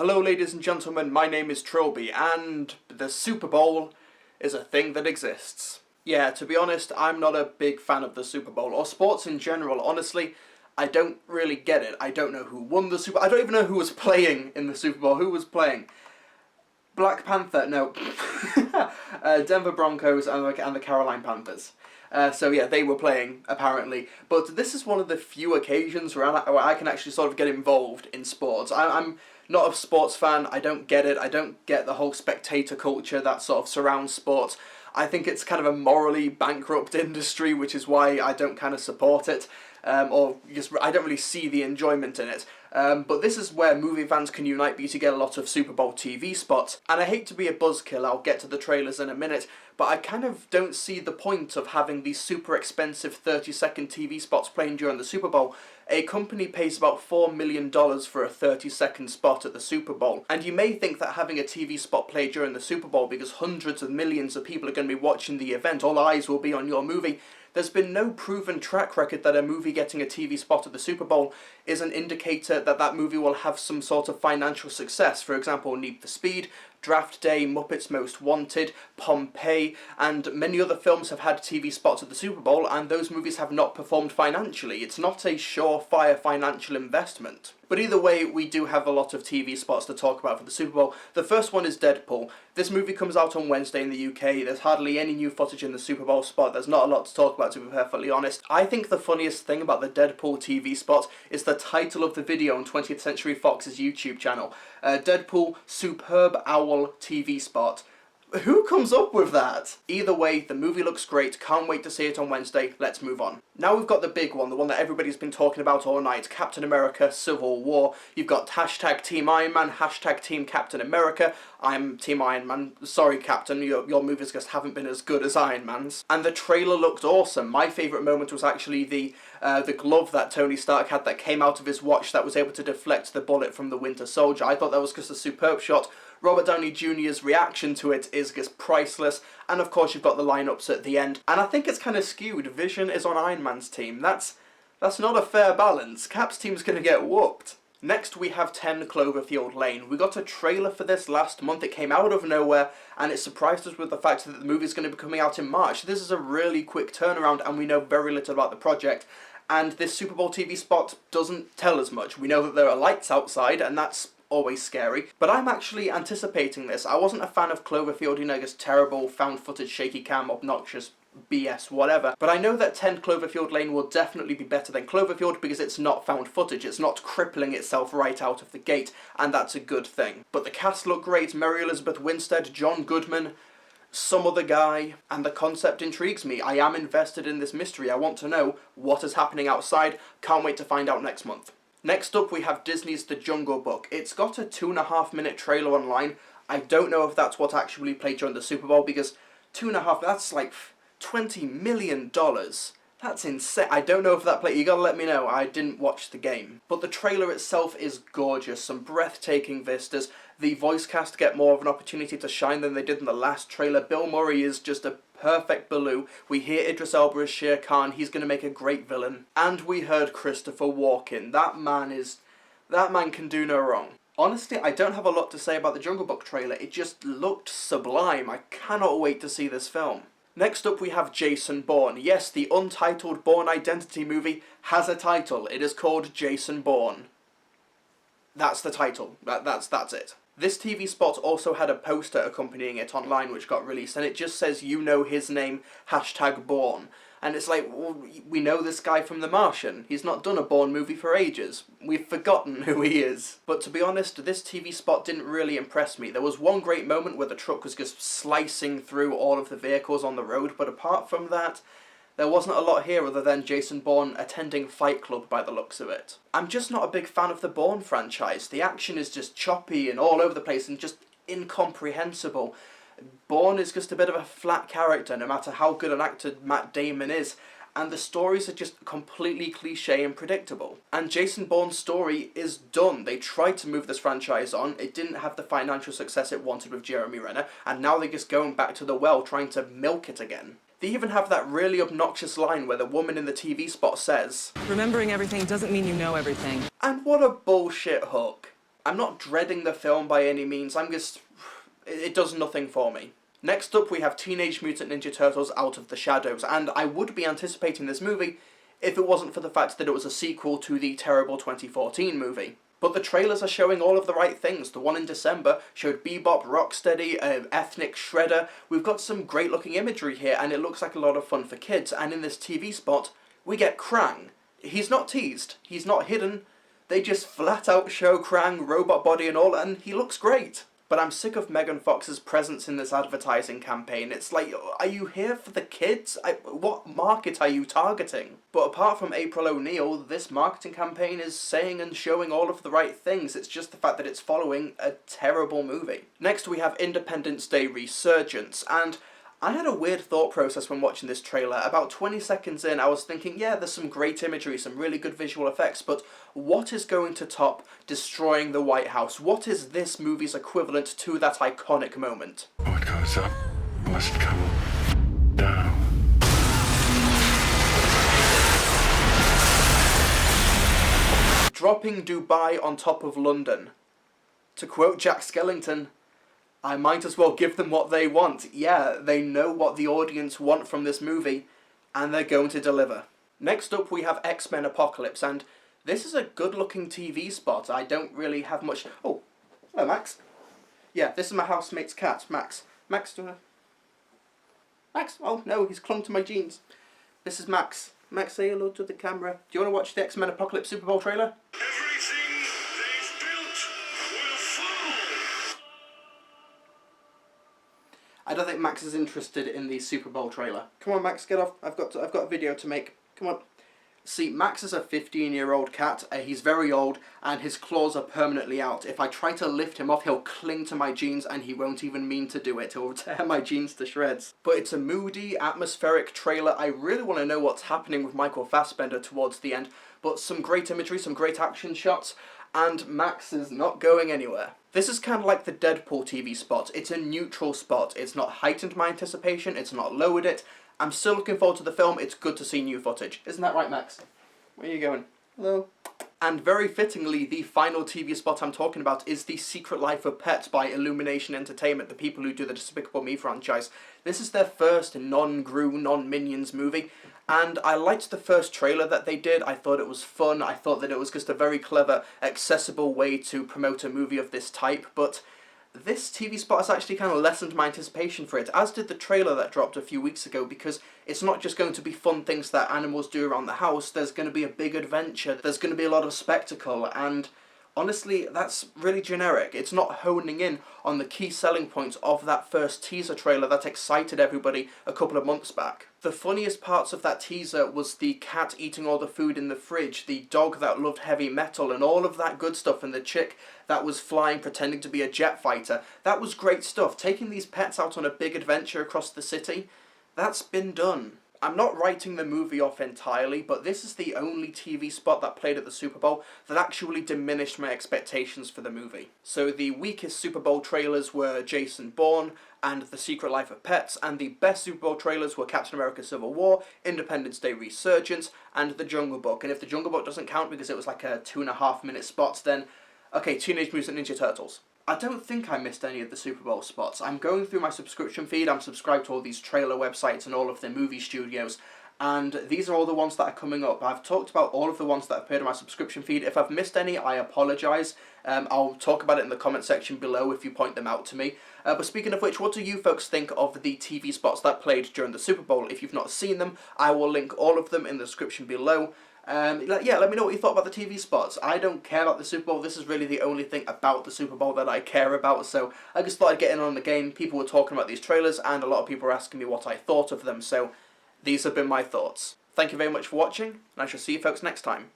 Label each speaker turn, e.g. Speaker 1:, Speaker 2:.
Speaker 1: Hello ladies and gentlemen, my name is Trilbee, and the Super Bowl is a thing that exists. Yeah, to be honest, I'm not a big fan of the Super Bowl, or sports in general. Honestly, I don't really get it. I don't know who won the Super Bowl. I don't even know who was playing in the Super Bowl. Who was playing? Black Panther, no. Denver Broncos and the Carolina Panthers. So yeah, they were playing, apparently. But this is one of the few occasions where I can actually sort of get involved in sports. I'm not a sports fan, I don't get it. I don't get the whole spectator culture that sort of surrounds sports. I think it's kind of a morally bankrupt industry, which is why I don't kind of support it. Or just I don't really see the enjoyment in it. But this is where movie fans can unite because you get a lot of Super Bowl TV spots. And I hate to be a buzzkill, I'll get to the trailers in a minute, but I kind of don't see the point of having these super expensive 30-second TV spots playing during the Super Bowl. A company pays about $4 million for a 30-second spot at the Super Bowl. And you may think that having a TV spot play during the Super Bowl, because hundreds of millions of people are going to be watching the event, all eyes will be on your movie. There's been no proven track record that a movie getting a TV spot at the Super Bowl is an indicator that that movie will have some sort of financial success. For example, Need for Speed, Draft Day, Muppets Most Wanted, Pompeii, and many other films have had TV spots at the Super Bowl, and those movies have not performed financially. It's not a surefire financial investment. But either way, we do have a lot of TV spots to talk about for the Super Bowl. The first one is Deadpool. This movie comes out on Wednesday in the UK. There's hardly any new footage in the Super Bowl spot. There's not a lot to talk about, to be perfectly honest. I think the funniest thing about the Deadpool TV spot is the title of the video on 20th Century Fox's YouTube channel. Deadpool Superb Owl TV Spot. Who comes up with that? Either way, the movie looks great, can't wait to see it on Wednesday, let's move on. Now we've got the big one, the one that everybody's been talking about all night, Captain America Civil War. You've got hashtag Team Iron Man, hashtag Team Captain America. I'm Team Iron Man. Sorry Captain, your movies just haven't been as good as Iron Man's. And the trailer looked awesome. My favourite moment was actually the glove that Tony Stark had that came out of his watch that was able to deflect the bullet from the Winter Soldier. I thought that was just a superb shot. Robert Downey Jr.'s reaction to it is just priceless, and of course you've got the lineups at the end. And I think it's kind of skewed. Vision is on Iron Man's team. That's not a fair balance. Cap's team's going to get whooped. Next we have 10 Cloverfield Lane. We got a trailer for this last month. It came out of nowhere, and it surprised us with the fact that the movie's going to be coming out in March. This is a really quick turnaround, and we know very little about the project. And this Super Bowl TV spot doesn't tell us much. We know that there are lights outside, and that's always scary, but I'm actually anticipating this. I wasn't a fan of Cloverfield, you know, just terrible, found footage, shaky cam, obnoxious BS, whatever. But I know that 10 Cloverfield Lane will definitely be better than Cloverfield because it's not found footage. It's not crippling itself right out of the gate, and that's a good thing. But the cast look great. Mary Elizabeth Winstead, John Goodman, some other guy, and the concept intrigues me. I am invested in this mystery. I want to know what is happening outside. Can't wait to find out next month. Next up we have Disney's The Jungle Book. It's got a 2.5-minute trailer online. I don't know if that's what actually played during the Super Bowl, because 2.5, that's like $20 million. That's insane. I don't know if that played. You gotta let me know. I didn't watch the game. But the trailer itself is gorgeous. Some breathtaking vistas. The voice cast get more of an opportunity to shine than they did in the last trailer. Bill Murray is just a perfect Baloo. We hear Idris Elba as Shere Khan. He's going to make a great villain. And we heard Christopher Walken. That man can do no wrong. Honestly, I don't have a lot to say about the Jungle Book trailer. It just looked sublime. I cannot wait to see this film. Next up we have Jason Bourne. Yes, the untitled Bourne Identity movie has a title. It is called Jason Bourne. That's the title. That's it. This TV spot also had a poster accompanying it online which got released, and it just says, you know his name, hashtag Bourne. And it's like, well, we know this guy from The Martian. He's not done a Bourne movie for ages. We've forgotten who he is. But to be honest, this TV spot didn't really impress me. There was one great moment where the truck was just slicing through all of the vehicles on the road, but apart from that, there wasn't a lot here other than Jason Bourne attending Fight Club by the looks of it. I'm just not a big fan of the Bourne franchise. The action is just choppy and all over the place and just incomprehensible. Bourne is just a bit of a flat character, no matter how good an actor Matt Damon is, and the stories are just completely cliche and predictable. And Jason Bourne's story is done. They tried to move this franchise on, it didn't have the financial success it wanted with Jeremy Renner, and now they're just going back to the well trying to milk it again. They even have that really obnoxious line where the woman in the TV spot says,
Speaker 2: "Remembering everything doesn't mean you know everything."
Speaker 1: And what a bullshit hook. I'm not dreading the film by any means, it does nothing for me. Next up, we have Teenage Mutant Ninja Turtles Out of the Shadows, and I would be anticipating this movie if it wasn't for the fact that it was a sequel to the terrible 2014 movie. But the trailers are showing all of the right things. The one in December showed Bebop, Rocksteady, ethnic shredder. We've got some great looking imagery here, and it looks like a lot of fun for kids. And in this TV spot, we get Krang. He's not teased, he's not hidden. They just flat out show Krang, robot body and all, and he looks great. But I'm sick of Megan Fox's presence in this advertising campaign. It's like, are you here for the kids? What market are you targeting? But apart from April O'Neil, this marketing campaign is saying and showing all of the right things. It's just the fact that it's following a terrible movie. Next we have Independence Day Resurgence, and I had a weird thought process when watching this trailer. About 20 seconds in, I was thinking, yeah, there's some great imagery, some really good visual effects, but what is going to top destroying the White House? What is this movie's equivalent to that iconic moment?
Speaker 2: What goes up must come down.
Speaker 1: Dropping Dubai on top of London. To quote Jack Skellington, I might as well give them what they want. Yeah, they know what the audience want from this movie, and they're going to deliver. Next up we have XMen Apocalypse, and this is a good-looking TV spot. I don't really have much... Oh, hello, Max. Yeah, this is my housemate's cat, Max. Max, do you wanna... Max? Oh, no, he's clung to my jeans. This is Max. Max, say hello to the camera. Do you want to watch the X-Men Apocalypse Super Bowl trailer?
Speaker 2: Everything they've built will fall.
Speaker 1: I don't think Max is interested in the Super Bowl trailer. Come on, Max, get off. I've got a video to make. Come on. See, Max is a 15-year-old cat. He's very old, and his claws are permanently out. If I try to lift him off, he'll cling to my jeans, and he won't even mean to do it. He'll tear my jeans to shreds. But it's a moody, atmospheric trailer. I really want to know what's happening with Michael Fassbender towards the end. But some great imagery, some great action shots, and Max is not going anywhere. This is kind of like the Deadpool TV spot. It's a neutral spot. It's not heightened my anticipation, it's not lowered it. I'm still looking forward to the film. It's good to see new footage. Isn't that right, Max? Where are you going? Hello? And very fittingly, the final TV spot I'm talking about is The Secret Life of Pets by Illumination Entertainment, the people who do the Despicable Me franchise. This is their first non-Gru, non-Minions movie, and I liked the first trailer that they did. I thought it was fun. I thought that it was just a very clever, accessible way to promote a movie of this type, but this TV spot has actually kind of lessened my anticipation for it, as did the trailer that dropped a few weeks ago, because it's not just going to be fun things that animals do around the house. There's going to be a big adventure, there's going to be a lot of spectacle, and honestly, that's really generic. It's not honing in on the key selling points of that first teaser trailer that excited everybody a couple of months back. The funniest parts of that teaser was the cat eating all the food in the fridge, the dog that loved heavy metal, and all of that good stuff, and the chick that was flying pretending to be a jet fighter. That was great stuff. Taking these pets out on a big adventure across the city, that's been done. I'm not writing the movie off entirely, but this is the only TV spot that played at the Super Bowl that actually diminished my expectations for the movie. So the weakest Super Bowl trailers were Jason Bourne and The Secret Life of Pets, and the best Super Bowl trailers were Captain America Civil War, Independence Day Resurgence, and The Jungle Book. And if The Jungle Book doesn't count because it was like a 2.5-minute spot, then okay, Teenage Mutant Ninja Turtles. I don't think I missed any of the Super Bowl spots. I'm going through my subscription feed, I'm subscribed to all these trailer websites and all of the movie studios, and these are all the ones that are coming up. I've talked about all of the ones that appeared on my subscription feed. If I've missed any, I apologise. I'll talk about it in the comment section below if you point them out to me. But speaking of which, what do you folks think of the TV spots that played during the Super Bowl? If you've not seen them, I will link all of them in the description below. Yeah, let me know what you thought about the TV spots. I don't care about the Super Bowl. This is really the only thing about the Super Bowl that I care about, so I just thought I'd get in on the game. People were talking about these trailers, and a lot of people were asking me what I thought of them, so these have been my thoughts. Thank you very much for watching, and I shall see you folks next time.